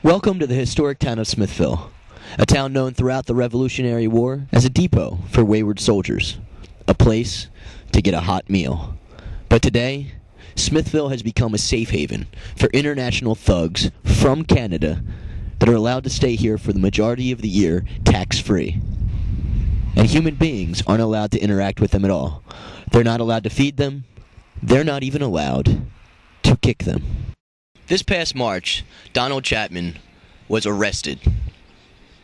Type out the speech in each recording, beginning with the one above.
Welcome to the historic town of Smithville, a town known throughout the Revolutionary War as a depot for wayward soldiers, a place to get a hot meal. But today, Smithville has become a safe haven for international thugs from Canada that are allowed to stay here for the majority of the year tax-free. And human beings aren't allowed to interact with them at all. They're not allowed to feed them. They're not even allowed to kick them. This past March, Donald Chapman was arrested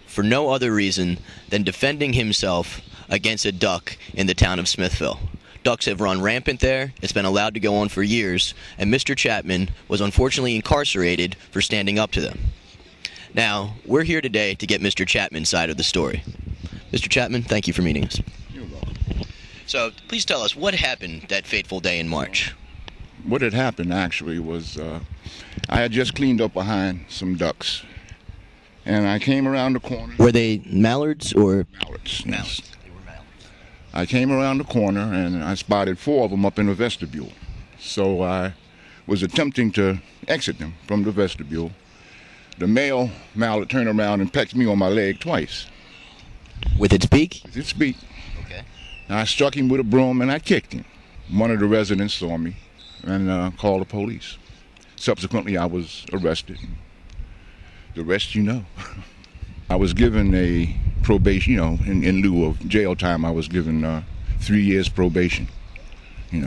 for no other reason than defending himself against a duck in the town of Smithville. Ducks have run rampant there. It's been allowed to go on for years, and Mr. Chapman was unfortunately incarcerated for standing up to them. Now, we're here today to get Mr. Chapman's side of the story. Mr. Chapman, thank you for meeting us. You're welcome. So, please tell us what happened that fateful day in March. What had happened actually was I had just cleaned up behind some ducks, and I came around the corner. Were they mallards or? Mallards. Mallards. Yes. They were mallards. I came around the corner and I spotted 4 of them up in the vestibule. So I was attempting to exit them from the vestibule. The male mallard turned around and pecked me on my leg twice. With its beak? With its beak. Okay. And I struck him with a broom and I kicked him. One of the residents saw me and called the police. Subsequently, I was arrested. The rest you know. I was given a probation, in lieu of jail time. I was given 3 years probation. 3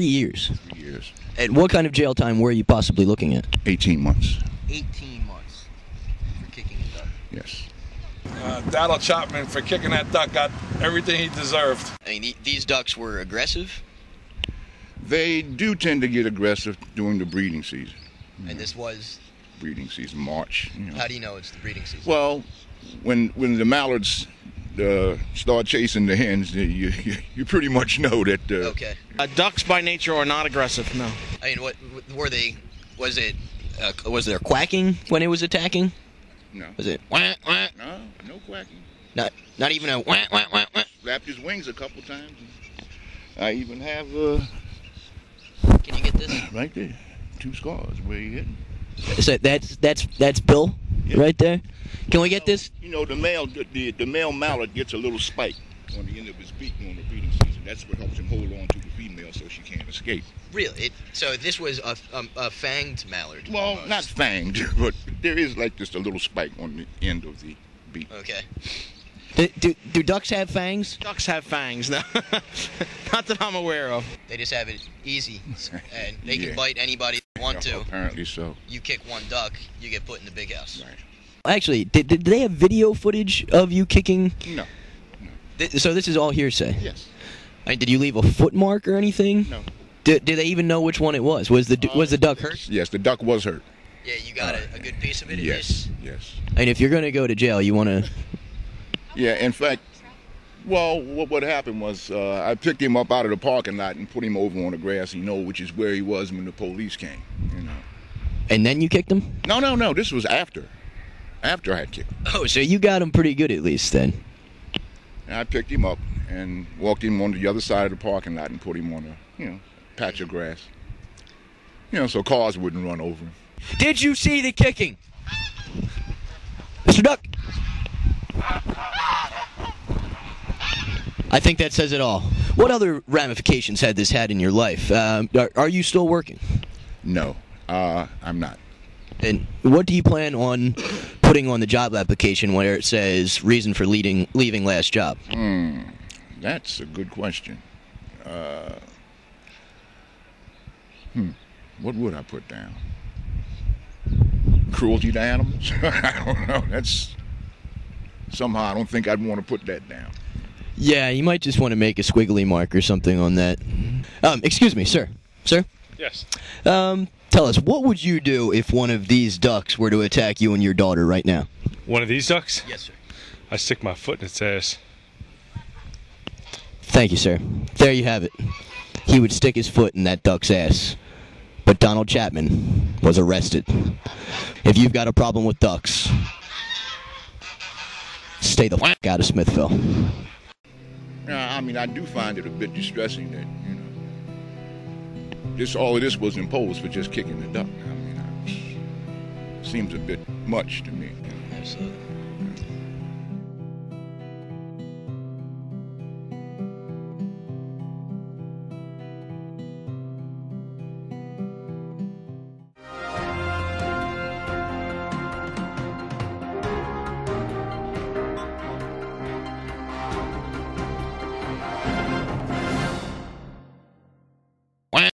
years? 3 years. And what kind of jail time were you possibly looking at? 18 months. 18 months for kicking a duck. Yes. Donald Chapman, for kicking that duck, got everything he deserved. I mean, these ducks were aggressive? They do tend to get aggressive during the breeding season. And this was? Breeding season, March. How do you know it's the breeding season? Well, when the mallards start chasing the hens, you pretty much know that. Okay. Ducks by nature are not aggressive. No. I mean, what were they? Was there quacking when it was attacking? No. Was it wah wah? No quacking. Not even a wah wah wah wah. Flapped his wings a couple times. I even have Can you get this? right there, 2 scars where he hit. So that's Bill, Yeah. right there. Can we get this? The male mallard gets a little spike on the end of his beak during the breeding season. That's what helps him hold on to the female so she can't escape. Really? So this was a fanged mallard? Well, almost. not fanged, but there is like just a little spike on the end of the beak. Okay. Do ducks have fangs? Ducks have fangs. No. Not that I'm aware of. They just have it easy, and they can Yeah. bite anybody they want to. Apparently so. You kick one duck, you get put in the big house. Right. Actually, did they have video footage of you kicking? No. So this is all hearsay? Yes. I mean, did you leave a foot mark or anything? No. Did they even know which one it was? Was the duck hurt? Yes, the duck was hurt. Yeah, you got a good piece of it. Yes. Yes. I mean, if you're gonna go to jail, you want to. Yeah, in fact, well, what happened was I picked him up out of the parking lot and put him over on the grassy knoll, which is where he was when the police came, And then you kicked him? No, this was after I had kicked him. Oh, so you got him pretty good at least then. And I picked him up and walked him on the other side of the parking lot and put him on a, patch of grass. So cars wouldn't run over him. Did you see the kicking? Mr. Duck? I think that says it all. What other ramifications had this had in your life? Are you still working? No, I'm not. And what do you plan on putting on the job application where it says reason for leaving last job? That's a good question. What would I put down? Cruelty to animals? I don't know. Somehow I don't think I'd want to put that down. Yeah, you might just want to make a squiggly mark or something on that. Excuse me, sir. Sir? Yes. Tell us, what would you do if one of these ducks were to attack you and your daughter right now? One of these ducks? Yes, sir. I stick my foot in its ass. Thank you, sir. There you have it. He would stick his foot in that duck's ass. But Donald Chapman was arrested. If you've got a problem with ducks, stay the f*** out of Smithville. I mean, I do find it a bit distressing that, all of this was imposed for just kicking the duck. I mean, seems a bit much to me. Absolutely.